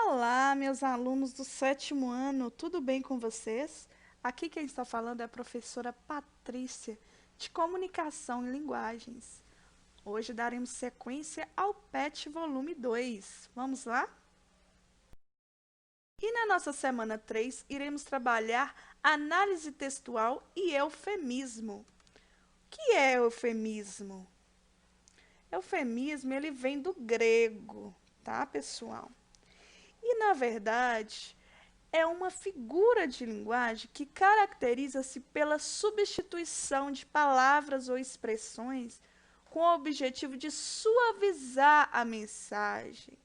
Olá, meus alunos do sétimo ano, tudo bem com vocês? Aqui quem está falando é a professora Patrícia, de Comunicação e Linguagens. Hoje daremos sequência ao PET Volume 2. Vamos lá? E na nossa semana 3, iremos trabalhar análise textual e eufemismo. O que é eufemismo? Eufemismo, ele vem do grego, tá, pessoal? E, na verdade, é uma figura de linguagem que caracteriza-se pela substituição de palavras ou expressões com o objetivo de suavizar a mensagem,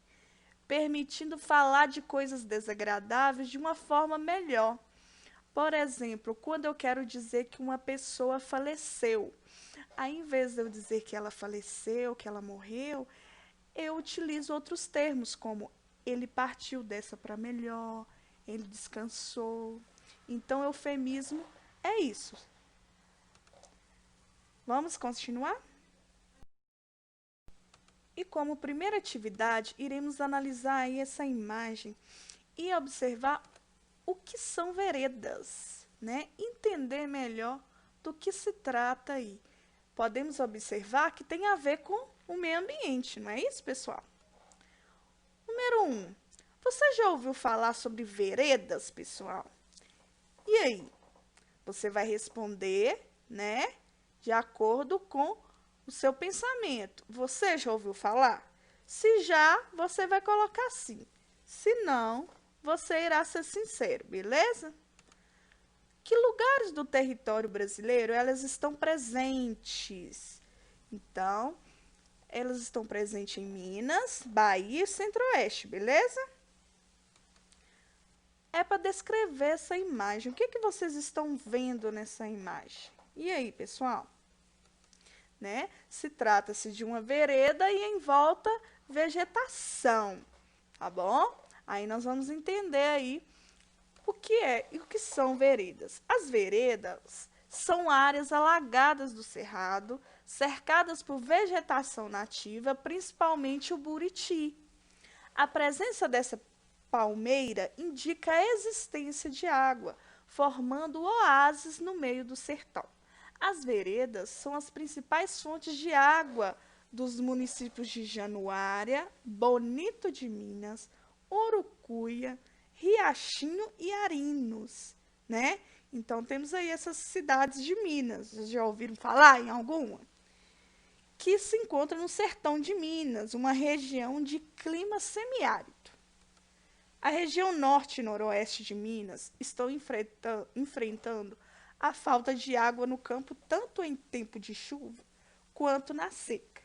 permitindo falar de coisas desagradáveis de uma forma melhor. Por exemplo, quando eu quero dizer que uma pessoa faleceu, aí, em vez de eu dizer que ela faleceu, que ela morreu, eu utilizo outros termos, como ele partiu dessa para melhor, ele descansou. Então, eufemismo é isso. Vamos continuar? E como primeira atividade, iremos analisar aí essa imagem e observar o que são veredas, né? Entender melhor do que se trata aí. Podemos observar que tem a ver com o meio ambiente, não é isso, pessoal? Número 1. Você já ouviu falar sobre veredas, pessoal? E aí? Você vai responder, né, de acordo com o seu pensamento. Você já ouviu falar? Se já, você vai colocar sim. Se não, você irá ser sincero, beleza? Que lugares do território brasileiro elas estão presentes? Então, elas estão presentes em Minas, Bahia e Centro-Oeste, beleza? É para descrever essa imagem. O que vocês estão vendo nessa imagem? E aí, pessoal? Né? Se trata-se de uma vereda e em volta vegetação, tá bom? Aí nós vamos entender aí o que é e o que são veredas. As veredas são áreas alagadas do cerrado, cercadas por vegetação nativa, principalmente o buriti. A presença dessa palmeira indica a existência de água, formando oásis no meio do sertão. As veredas são as principais fontes de água dos municípios de Januária, Bonito de Minas, Urucuia, Riachinho e Arinos, né? Então, temos aí essas cidades de Minas. Vocês já ouviram falar em alguma? Que se encontra no sertão de Minas, uma região de clima semiárido. A região norte e noroeste de Minas estão enfrentando a falta de água no campo tanto em tempo de chuva quanto na seca.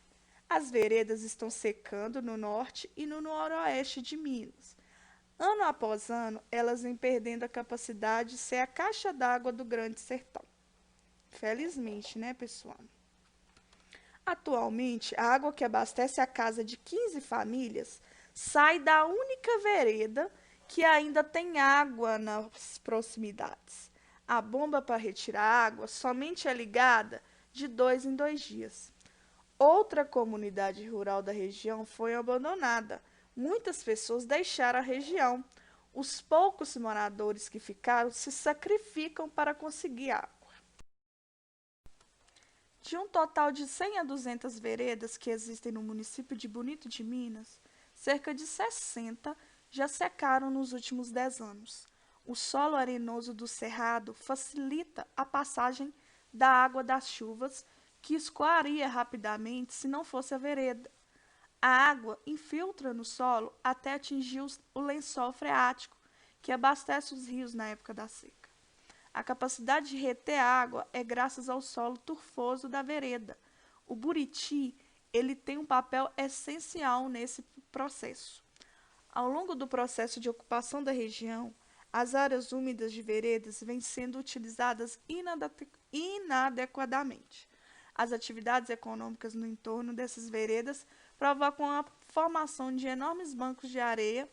As veredas estão secando no norte e no noroeste de Minas. Ano após ano, elas vêm perdendo a capacidade de ser a caixa d'água do Grande Sertão. Felizmente, né, pessoal? Atualmente, a água que abastece a casa de 15 famílias sai da única vereda que ainda tem água nas proximidades. A bomba para retirar água somente é ligada de 2 em 2 dias. Outra comunidade rural da região foi abandonada. Muitas pessoas deixaram a região. Os poucos moradores que ficaram se sacrificam para conseguir água. De um total de 100 a 200 veredas que existem no município de Bonito de Minas, cerca de 60 já secaram nos últimos 10 anos. O solo arenoso do cerrado facilita a passagem da água das chuvas, que escoaria rapidamente se não fosse a vereda. A água infiltra no solo até atingir o lençol freático, que abastece os rios na época da seca. A capacidade de reter água é graças ao solo turfoso da vereda. O buriti, ele tem um papel essencial nesse processo. Ao longo do processo de ocupação da região, as áreas úmidas de veredas vêm sendo utilizadas inadequadamente. As atividades econômicas no entorno dessas veredas provocam a formação de enormes bancos de areia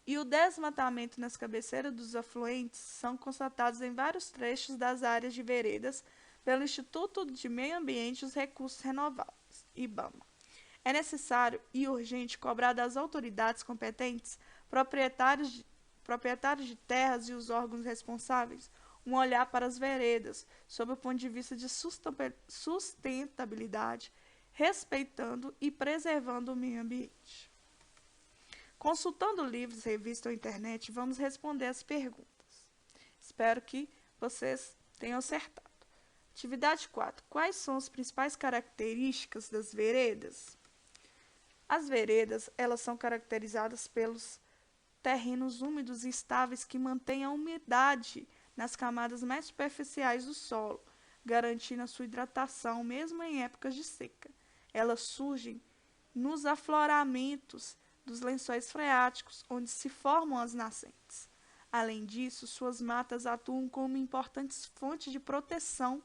e o desmatamento nas cabeceiras dos afluentes são constatados em vários trechos das áreas de veredas pelo Instituto de Meio Ambiente e os Recursos Renováveis, IBAMA. É necessário e urgente cobrar das autoridades competentes proprietários de terras e os órgãos responsáveis um olhar para as veredas, sob o ponto de vista de sustentabilidade, respeitando e preservando o meio ambiente. Consultando livros, revistas ou internet, vamos responder as perguntas. Espero que vocês tenham acertado. Atividade 4. Quais são as principais características das veredas? As veredas, elas são caracterizadas pelos terrenos úmidos e estáveis que mantêm a umidade nas camadas mais superficiais do solo, garantindo a sua hidratação mesmo em épocas de seca. Elas surgem nos afloramentos dos lençóis freáticos, onde se formam as nascentes. Além disso, suas matas atuam como importantes fontes de proteção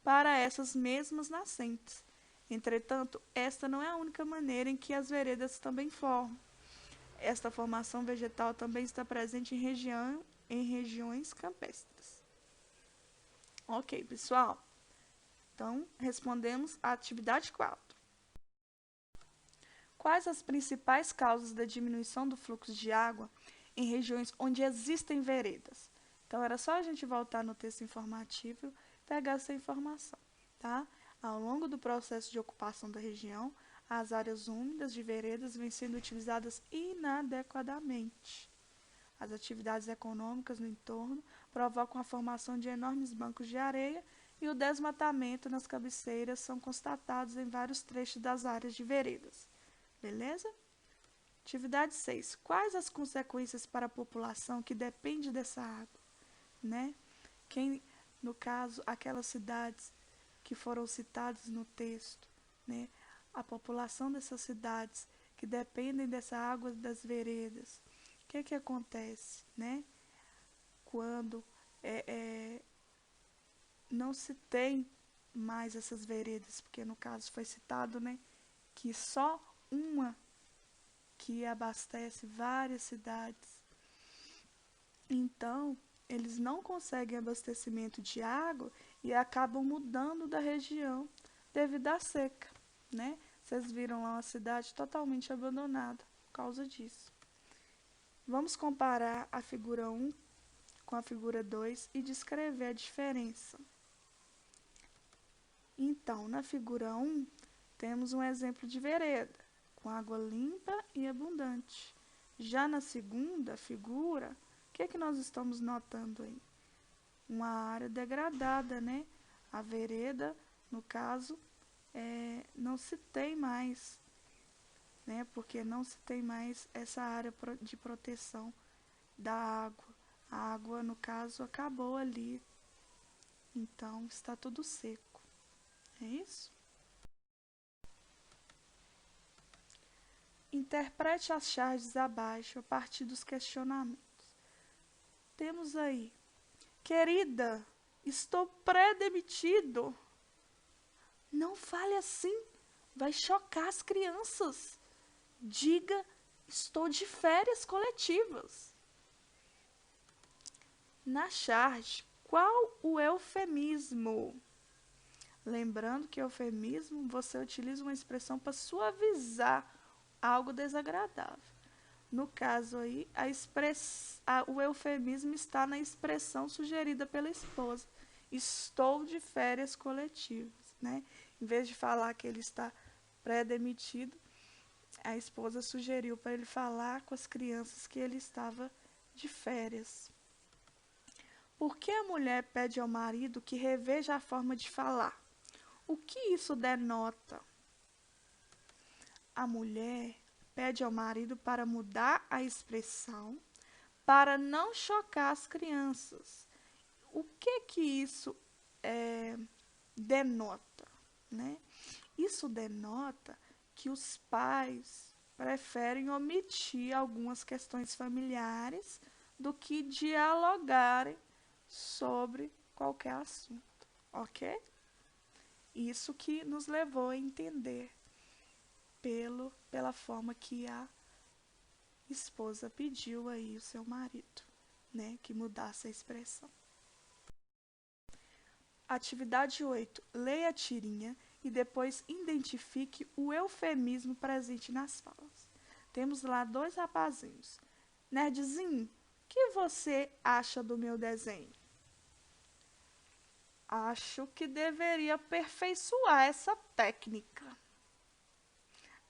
para essas mesmas nascentes. Entretanto, esta não é a única maneira em que as veredas também formam. Esta formação vegetal também está presente em regiões campestres. Ok, pessoal? Então, respondemos a atividade 4. Quais as principais causas da diminuição do fluxo de água em regiões onde existem veredas? Então, era só a gente voltar no texto informativo e pegar essa informação, tá? Ao longo do processo de ocupação da região, as áreas úmidas de veredas vêm sendo utilizadas inadequadamente. As atividades econômicas no entorno provocam a formação de enormes bancos de areia e o desmatamento nas cabeceiras são constatados em vários trechos das áreas de veredas. Beleza? Atividade 6. Quais as consequências para a população que depende dessa água? Né? No caso, aquelas cidades que foram citadas no texto, né? A população dessas cidades que dependem dessa água das veredas. O que acontece, né? Quando não se tem mais essas veredas, porque no caso foi citado, né, que só uma que abastece várias cidades. Então, eles não conseguem abastecimento de água e acabam mudando da região devido à seca, né? Vocês viram lá uma cidade totalmente abandonada por causa disso. Vamos comparar a figura 1 com a figura 2 e descrever a diferença. Então, na figura 1, temos um exemplo de vereda, com água limpa e abundante. Já na segunda figura, o que nós estamos notando aí? Uma área degradada, né? A vereda, no caso, não se tem mais, né? Porque não se tem mais essa área de proteção da água. A água, no caso, acabou ali. Então, está tudo seco. É isso? Interprete as charges abaixo a partir dos questionamentos. Temos aí: querida, estou pré-demitido. Não fale assim, vai chocar as crianças. Diga, estou de férias coletivas. Na charge, qual o eufemismo? Lembrando que eufemismo, você utiliza uma expressão para suavizar algo desagradável. No caso aí, o eufemismo está na expressão sugerida pela esposa. Estou de férias coletivas, né? Em vez de falar que ele está pré-demitido, a esposa sugeriu para ele falar com as crianças que ele estava de férias. Por que a mulher pede ao marido que reveja a forma de falar? O que isso denota? A mulher pede ao marido para mudar a expressão para não chocar as crianças. O que isso denota, né? Isso denota que os pais preferem omitir algumas questões familiares do que dialogarem sobre qualquer assunto, ok? Isso que nos levou a entender pela forma que a esposa pediu aí o seu marido, né, que mudasse a expressão. Atividade 8. Leia a tirinha e depois identifique o eufemismo presente nas falas. Temos lá dois rapazinhos. Nerdzinho, o que você acha do meu desenho? Acho que deveria aperfeiçoar essa técnica.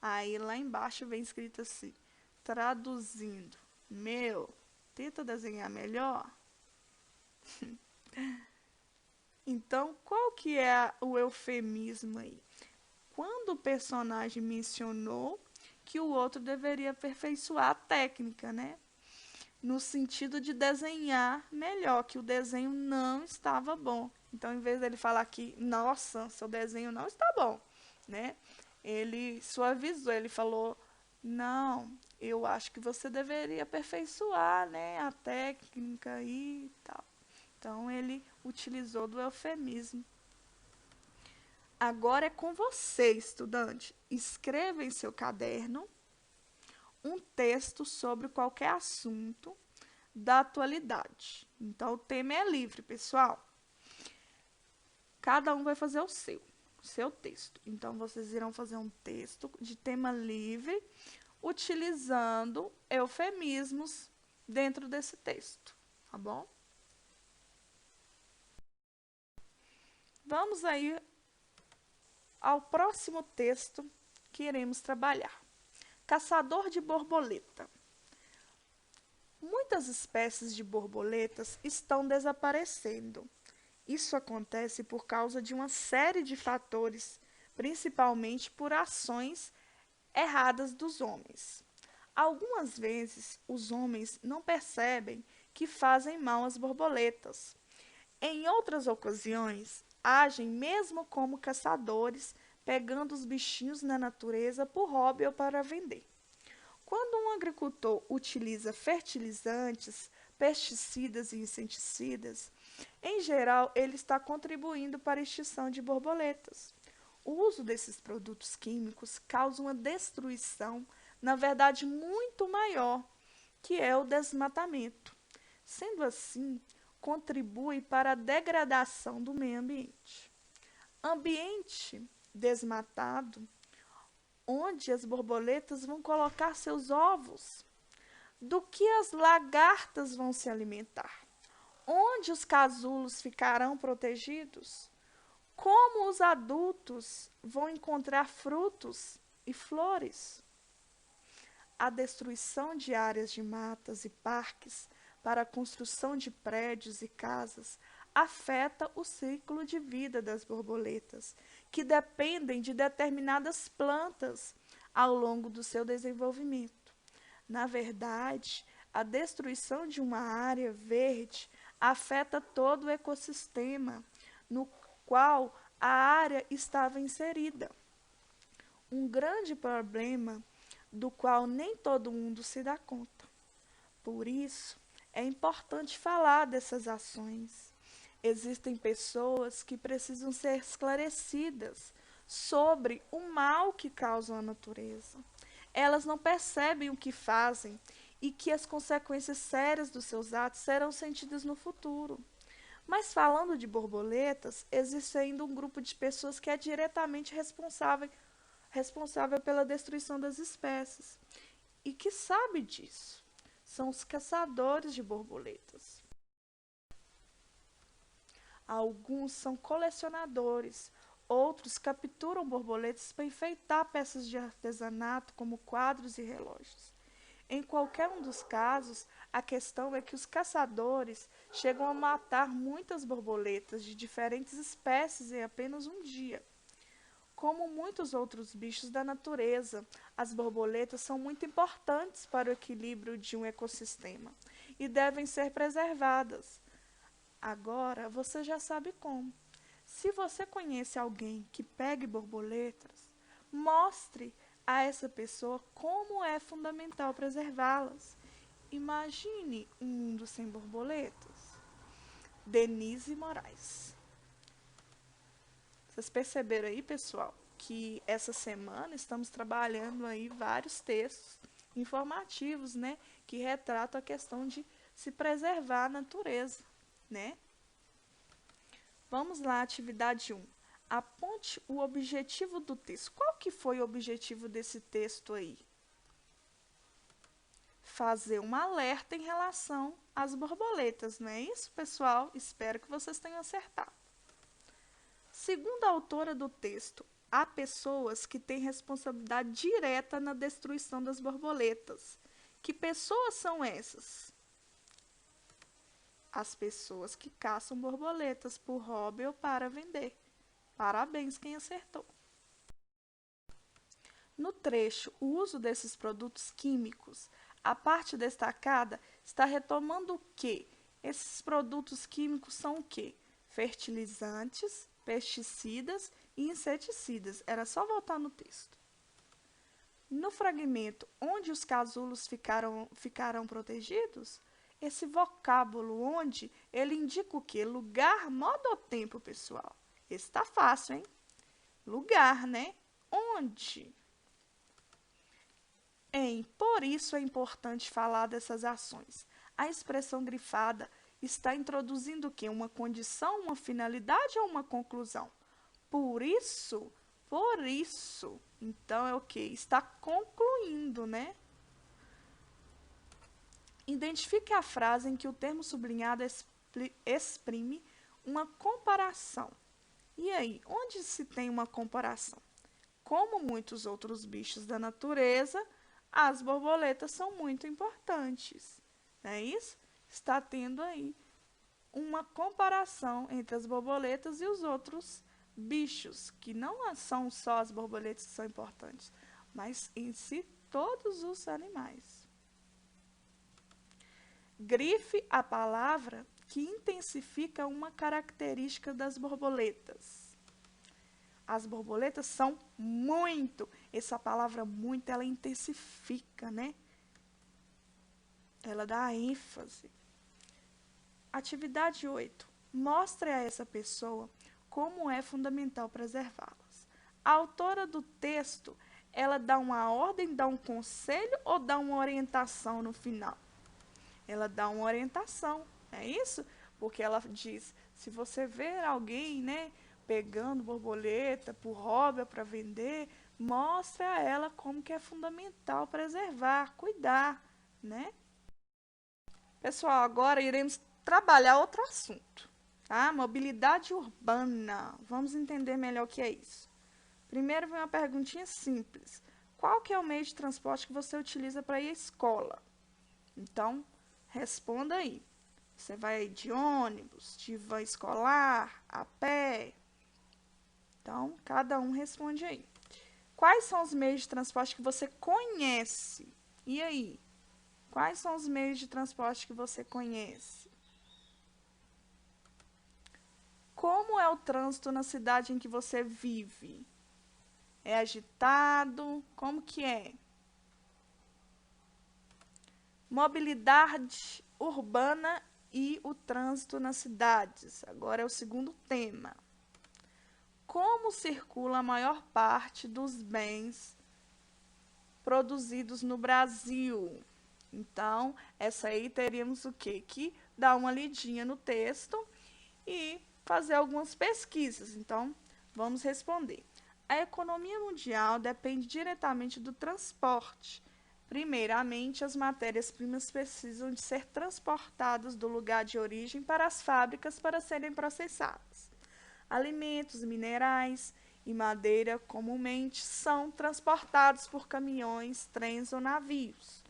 Aí lá embaixo vem escrito assim, traduzindo. Meu, tenta desenhar melhor. Então, qual que é o eufemismo aí? Quando o personagem mencionou que o outro deveria aperfeiçoar a técnica, né? No sentido de desenhar melhor, que o desenho não estava bom. Então, em vez dele falar que, nossa, seu desenho não está bom, né? Ele suavizou, ele falou, não, eu acho que você deveria aperfeiçoar, né, a técnica e tal. Então, ele utilizou do eufemismo. Agora é com você, estudante. Escreva em seu caderno um texto sobre qualquer assunto da atualidade. Então, o tema é livre, pessoal. Cada um vai fazer o seu texto. Então, vocês irão fazer um texto de tema livre, utilizando eufemismos dentro desse texto, tá bom? Vamos aí ao próximo texto que iremos trabalhar. Caçador de borboleta. Muitas espécies de borboletas estão desaparecendo. Isso acontece por causa de uma série de fatores, principalmente por ações erradas dos homens. Algumas vezes, os homens não percebem que fazem mal às borboletas. Em outras ocasiões, agem mesmo como caçadores, pegando os bichinhos na natureza por hobby ou para vender. Quando um agricultor utiliza fertilizantes, pesticidas e inseticidas, em geral, ele está contribuindo para a extinção de borboletas. O uso desses produtos químicos causa uma destruição, na verdade, muito maior, que é o desmatamento. Sendo assim, contribui para a degradação do meio ambiente. Ambiente desmatado, onde as borboletas vão colocar seus ovos, do que as lagartas vão se alimentar, onde os casulos ficarão protegidos, como os adultos vão encontrar frutos e flores. A destruição de áreas de matas e parques para a construção de prédios e casas afeta o ciclo de vida das borboletas, que dependem de determinadas plantas ao longo do seu desenvolvimento. Na verdade, a destruição de uma área verde afeta todo o ecossistema no qual a área estava inserida. Um grande problema do qual nem todo mundo se dá conta. Por isso, é importante falar dessas ações. Existem pessoas que precisam ser esclarecidas sobre o mal que causam à natureza. Elas não percebem o que fazem e que as consequências sérias dos seus atos serão sentidas no futuro. Mas falando de borboletas, existe ainda um grupo de pessoas que é diretamente responsável pela destruição das espécies e que sabe disso. São os caçadores de borboletas. Alguns são colecionadores, outros capturam borboletas para enfeitar peças de artesanato, como quadros e relógios. Em qualquer um dos casos, a questão é que os caçadores chegam a matar muitas borboletas de diferentes espécies em apenas um dia. Como muitos outros bichos da natureza, as borboletas são muito importantes para o equilíbrio de um ecossistema e devem ser preservadas. Agora você já sabe como. Se você conhece alguém que pegue borboletas, mostre a essa pessoa como é fundamental preservá-las. Imagine um mundo sem borboletas. Denise Moraes. Vocês perceberam aí, pessoal, que essa semana estamos trabalhando aí vários textos informativos, né, que retratam a questão de se preservar a natureza, né? Vamos lá, atividade 1. Aponte o objetivo do texto. Qual que foi o objetivo desse texto aí? fazer um alerta em relação às borboletas, não é isso, pessoal? Espero que vocês tenham acertado. Segundo a autora do texto, há pessoas que têm responsabilidade direta na destruição das borboletas. Que pessoas são essas? As pessoas que caçam borboletas por hobby ou para vender. Parabéns quem acertou. No trecho, o uso desses produtos químicos, a parte destacada está retomando o quê? Esses produtos químicos são o quê? Fertilizantes, pesticidas e inseticidas. Era só voltar no texto. No fragmento onde os casulos ficarão protegidos, esse vocábulo onde, ele indica o quê? Lugar, modo ou tempo, pessoal? Esse tá fácil, hein? Lugar, né? Onde? Por isso é importante falar dessas ações. A expressão grifada está introduzindo o quê? Uma condição, uma finalidade ou uma conclusão? Por isso. Então, é o quê? Está concluindo, né? Identifique a frase em que o termo sublinhado exprime uma comparação. E aí, onde se tem uma comparação? Como muitos outros bichos da natureza, as borboletas são muito importantes. Não é isso? Está tendo aí uma comparação entre as borboletas e os outros bichos, que não são só as borboletas que são importantes, mas em si todos os animais. Grife a palavra que intensifica uma característica das borboletas. As borboletas são muito. Essa palavra muito, ela intensifica, né? Ela dá ênfase. Atividade 8. Mostre a essa pessoa como é fundamental preservá-las. A autora do texto, ela dá uma ordem, dá um conselho ou dá uma orientação no final? Ela dá uma orientação, é isso? Porque ela diz, se você ver alguém, né, pegando borboleta por hobby para vender, mostre a ela como que é fundamental preservar, cuidar, né? Pessoal, agora iremos trabalhar outro assunto, tá? Mobilidade urbana. Vamos entender melhor o que é isso. Primeiro vem uma perguntinha simples. Qual que é o meio de transporte que você utiliza para ir à escola? Então, responda aí. Você vai de ônibus, de van escolar, a pé? Então, cada um responde aí. Quais são os meios de transporte que você conhece? E aí? Quais são os meios de transporte que você conhece? Como é o trânsito na cidade em que você vive? É agitado? Como que é? Mobilidade urbana e o trânsito nas cidades. Agora é o segundo tema. Como circula a maior parte dos bens produzidos no Brasil? Então, essa aí teríamos o quê? Que dar uma lidinha no texto e fazer algumas pesquisas. Então, vamos responder. A economia mundial depende diretamente do transporte. Primeiramente, as matérias-primas precisam de ser transportadas do lugar de origem para as fábricas para serem processadas. Alimentos, minerais e madeira comumente são transportados por caminhões, trens ou navios.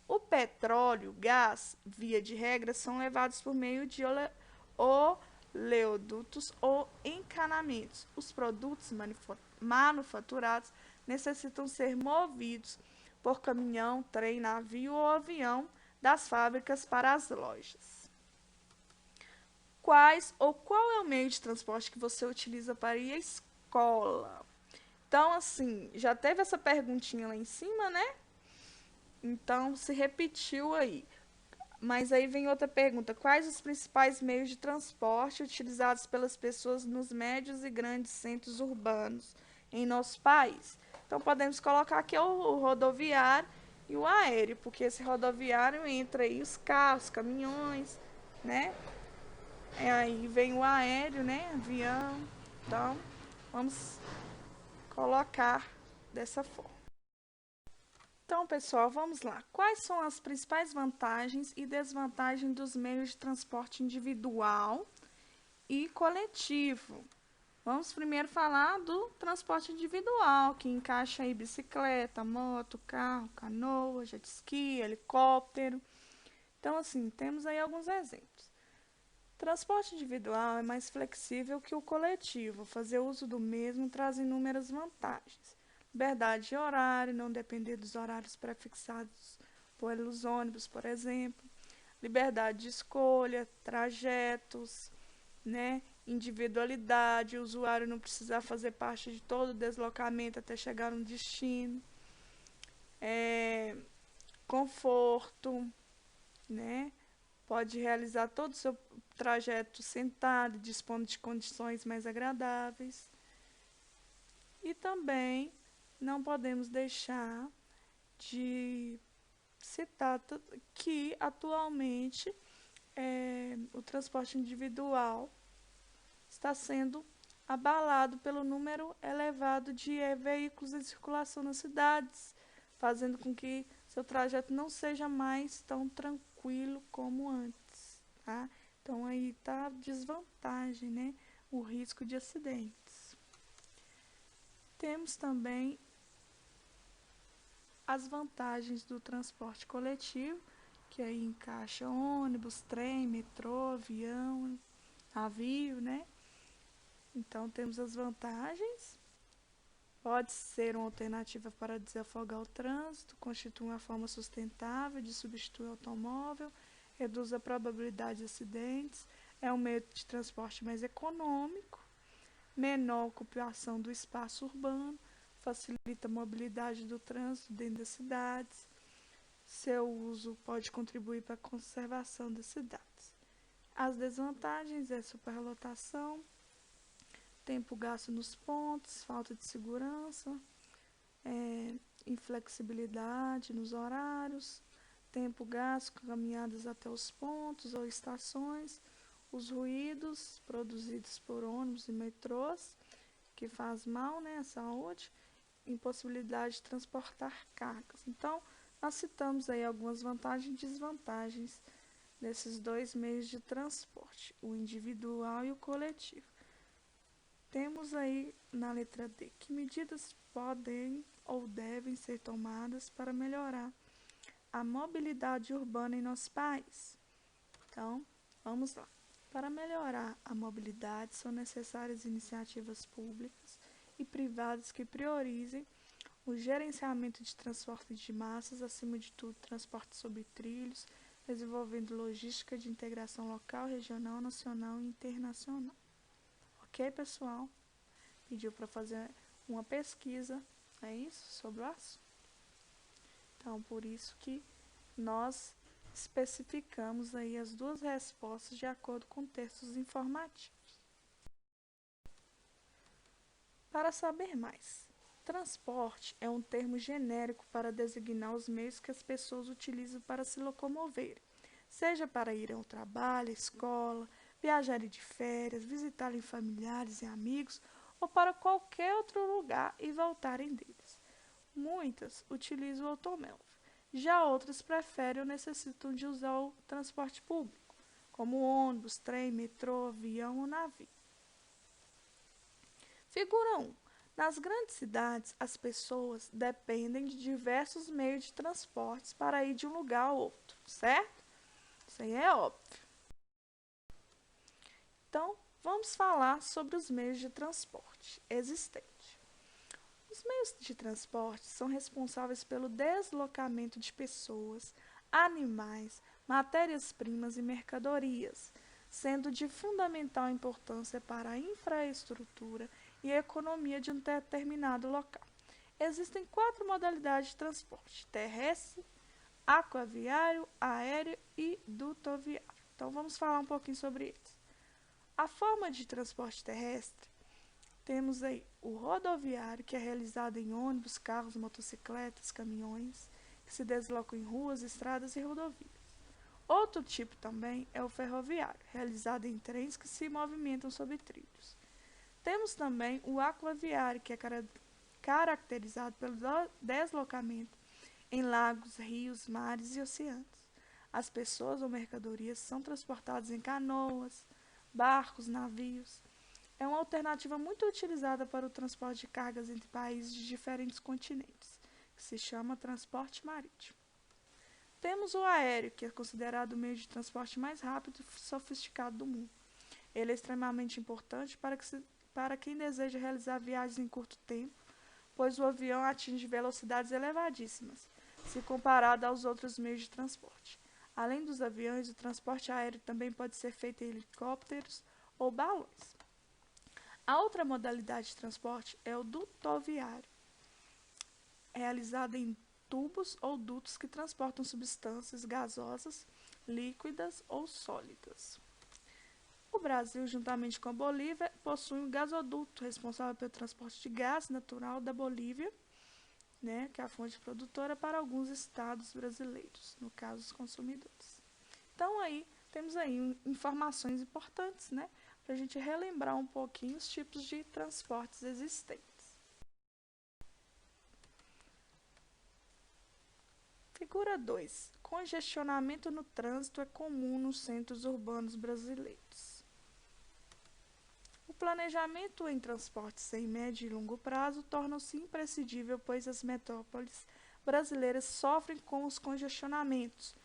O petróleo, gás, via de regra, são levados por meio de oleodutos ou encanamentos. Os produtos manufaturados necessitam ser movidos por caminhão, trem, navio ou avião das fábricas para as lojas. Qual é o meio de transporte que você utiliza para ir à escola? Então, assim, já teve essa perguntinha lá em cima, né? Então, se repetiu aí. Mas aí vem outra pergunta. Quais os principais meios de transporte utilizados pelas pessoas nos médios e grandes centros urbanos em nosso país? Então, podemos colocar aqui o rodoviário e o aéreo, porque esse rodoviário entra aí os carros, caminhões, né? Aí vem o aéreo, né? Avião. Então, vamos colocar dessa forma. Então, pessoal, vamos lá. Quais são as principais vantagens e desvantagens dos meios de transporte individual e coletivo? Vamos primeiro falar do transporte individual, que encaixa aí bicicleta, moto, carro, canoa, jet ski, helicóptero. Então, assim, temos aí alguns exemplos. Transporte individual é mais flexível que o coletivo. Fazer uso do mesmo traz inúmeras vantagens. Liberdade de horário, não depender dos horários prefixados pelos ônibus, por exemplo. Liberdade de escolha, trajetos, né? Individualidade, o usuário não precisar fazer parte de todo o deslocamento até chegar no destino. Conforto, né? Pode realizar todo o seu trajeto sentado, dispondo de condições mais agradáveis. E também não podemos deixar de citar que atualmente o transporte individual está sendo abalado pelo número elevado de veículos em circulação nas cidades, fazendo com que seu trajeto não seja mais tão tranquilo como antes, tá? Então aí está a desvantagem, né? O risco de acidentes. Temos também as vantagens do transporte coletivo, que aí encaixa ônibus, trem, metrô, avião, navio, né? Então temos as vantagens. Pode ser uma alternativa para desafogar o trânsito, constitui uma forma sustentável de substituir o automóvel, reduz a probabilidade de acidentes, é um meio de transporte mais econômico, menor ocupação do espaço urbano, facilita a mobilidade do trânsito dentro das cidades. Seu uso pode contribuir para a conservação das cidades. As desvantagens é superlotação, tempo gasto nos pontos, falta de segurança, inflexibilidade nos horários, tempo gasto com caminhadas até os pontos ou estações, os ruídos produzidos por ônibus e metrôs, que faz mal, né, à saúde, impossibilidade de transportar cargas. Então, nós citamos aí algumas vantagens e desvantagens desses dois meios de transporte, o individual e o coletivo. Temos aí na letra D, que medidas podem ou devem ser tomadas para melhorar a mobilidade urbana em nosso país? Então, vamos lá. Para melhorar a mobilidade, são necessárias iniciativas públicas e privadas que priorizem o gerenciamento de transporte de massas, acima de tudo, transporte sobre trilhos, desenvolvendo logística de integração local, regional, nacional e internacional. Ok, pessoal? Pediu para fazer uma pesquisa, é isso, sobre o assunto. Então, por isso que nós especificamos aí as duas respostas de acordo com textos informativos. Para saber mais, transporte é um termo genérico para designar os meios que as pessoas utilizam para se locomoverem, seja para ir ao trabalho, à escola, viajarem de férias, visitarem familiares e amigos ou para qualquer outro lugar e voltarem deles. Muitas utilizam o automóvel, já outras preferem ou necessitam de usar o transporte público, como ônibus, trem, metrô, avião ou navio. Figura 1. Nas grandes cidades, as pessoas dependem de diversos meios de transporte para ir de um lugar ao outro, certo? Isso aí é óbvio. Então, vamos falar sobre os meios de transporte existentes. Os meios de transporte são responsáveis pelo deslocamento de pessoas, animais, matérias-primas e mercadorias, sendo de fundamental importância para a infraestrutura e a economia de um determinado local. Existem 4 modalidades de transporte: terrestre, aquaviário, aéreo e dutoviário. Então, vamos falar um pouquinho sobre eles. A forma de transporte terrestre, temos aí o rodoviário, que é realizado em ônibus, carros, motocicletas, caminhões, que se deslocam em ruas, estradas e rodovias. Outro tipo também é o ferroviário, realizado em trens que se movimentam sobre trilhos. Temos também o aquaviário, que é caracterizado pelo deslocamento em lagos, rios, mares e oceanos. As pessoas ou mercadorias são transportadas em canoas, barcos, navios. É uma alternativa muito utilizada para o transporte de cargas entre países de diferentes continentes, que se chama transporte marítimo. Temos o aéreo, que é considerado o meio de transporte mais rápido e sofisticado do mundo. Ele é extremamente importante para quem deseja realizar viagens em curto tempo, pois o avião atinge velocidades elevadíssimas, se comparado aos outros meios de transporte. Além dos aviões, o transporte aéreo também pode ser feito em helicópteros ou balões. A outra modalidade de transporte é o dutoviário, realizado em tubos ou dutos que transportam substâncias gasosas, líquidas ou sólidas. O Brasil, juntamente com a Bolívia, possui um gasoduto responsável pelo transporte de gás natural da Bolívia, que é a fonte produtora, para alguns estados brasileiros, no caso, os consumidores. Então, temos aí informações importantes, para a gente relembrar um pouquinho os tipos de transportes existentes. Figura 2. Congestionamento no trânsito é comum nos centros urbanos brasileiros. O planejamento em transportes em médio e longo prazo torna-se imprescindível, pois as metrópoles brasileiras sofrem com os congestionamentos,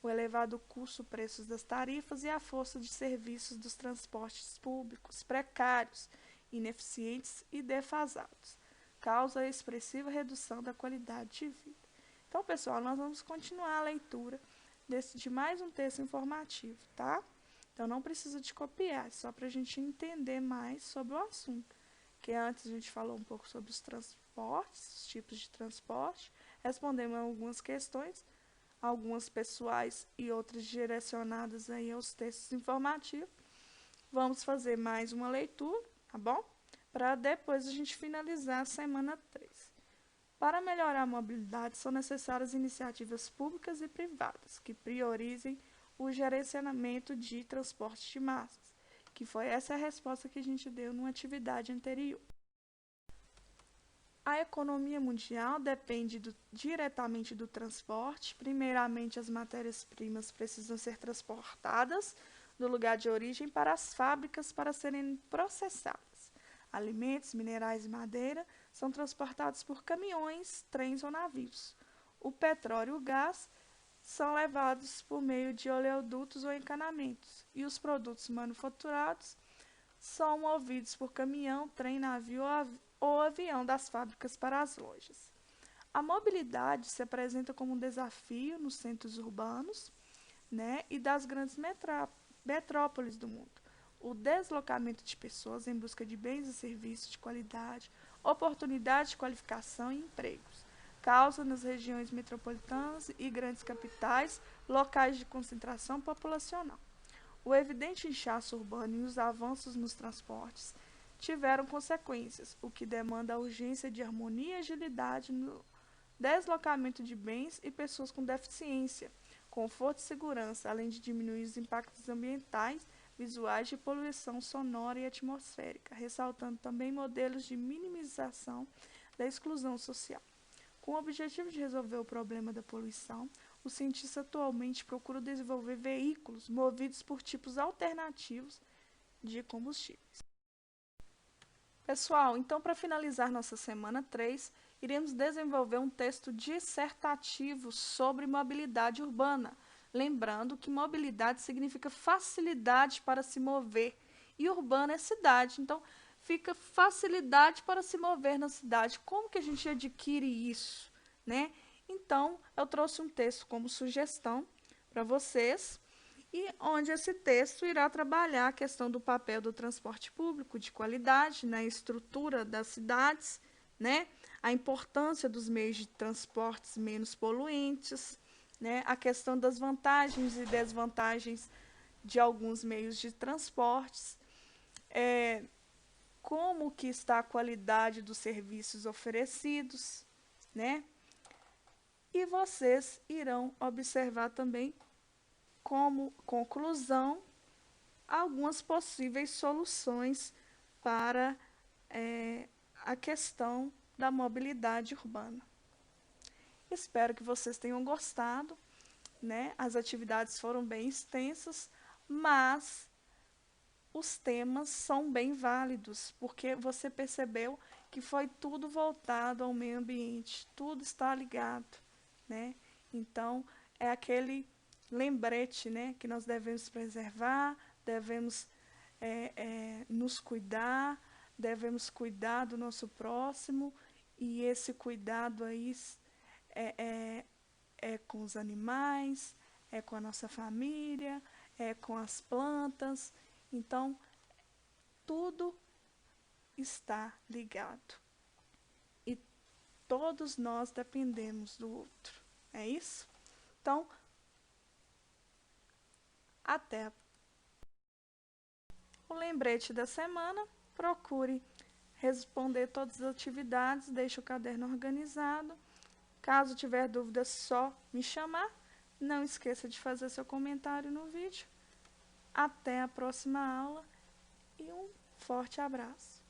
o elevado custo, preços das tarifas e a força de serviços dos transportes públicos precários, ineficientes e defasados, causa a expressiva redução da qualidade de vida. Então, pessoal, nós vamos continuar a leitura de mais um texto informativo, tá? Então, não precisa de copiar, é só para a gente entender mais sobre o assunto. Que antes a gente falou um pouco sobre os transportes, os tipos de transporte, respondemos algumas questões, algumas pessoais e outras direcionadas aí aos textos informativos. Vamos fazer mais uma leitura, tá bom? Para depois a gente finalizar a semana 3. Para melhorar a mobilidade, são necessárias iniciativas públicas e privadas que priorizem o gerenciamento de transporte de massas, que foi essa a resposta que a gente deu numa atividade anterior. A economia mundial depende diretamente do transporte. Primeiramente, as matérias-primas precisam ser transportadas do lugar de origem para as fábricas para serem processadas. Alimentos, minerais e madeira são transportados por caminhões, trens ou navios. O petróleo e o gás são levados por meio de oleodutos ou encanamentos. E os produtos manufaturados são movidos por caminhão, trem, navio ou avião das fábricas para as lojas. A mobilidade se apresenta como um desafio nos centros urbanos, e das grandes metrópoles do mundo. O deslocamento de pessoas em busca de bens e serviços de qualidade, oportunidades de qualificação e empregos, causa nas regiões metropolitanas e grandes capitais locais de concentração populacional. O evidente inchaço urbano e os avanços nos transportes tiveram consequências, o que demanda a urgência de harmonia e agilidade no deslocamento de bens e pessoas com deficiência, conforto e segurança, além de diminuir os impactos ambientais, visuais de poluição sonora e atmosférica, ressaltando também modelos de minimização da exclusão social. Com o objetivo de resolver o problema da poluição, os cientistas atualmente procuram desenvolver veículos movidos por tipos alternativos de combustíveis. Pessoal, então para finalizar nossa semana 3, iremos desenvolver um texto dissertativo sobre mobilidade urbana. Lembrando que mobilidade significa facilidade para se mover e urbana é cidade. Então, fica facilidade para se mover na cidade. Como que a gente adquire isso, Então, eu trouxe um texto como sugestão para vocês, e onde esse texto irá trabalhar a questão do papel do transporte público de qualidade na estrutura das cidades, a importância dos meios de transportes menos poluentes, a questão das vantagens e desvantagens de alguns meios de transportes, como que está a qualidade dos serviços oferecidos, E vocês irão observar também, como conclusão, algumas possíveis soluções para a questão da mobilidade urbana. Espero que vocês tenham gostado, né? As atividades foram bem extensas, mas os temas são bem válidos, porque você percebeu que foi tudo voltado ao meio ambiente, tudo está ligado, né? Então, é aquele lembrete, né, que nós devemos preservar, devemos nos cuidar, devemos cuidar do nosso próximo, e esse cuidado aí é, é, é com os animais, é com a nossa família, é com as plantas. Então, tudo está ligado. E todos nós dependemos do outro. É isso? Então, até o lembrete da semana. Procure responder todas as atividades, deixe o caderno organizado. Caso tiver dúvida, só me chamar. Não esqueça de fazer seu comentário no vídeo. Até a próxima aula e um forte abraço.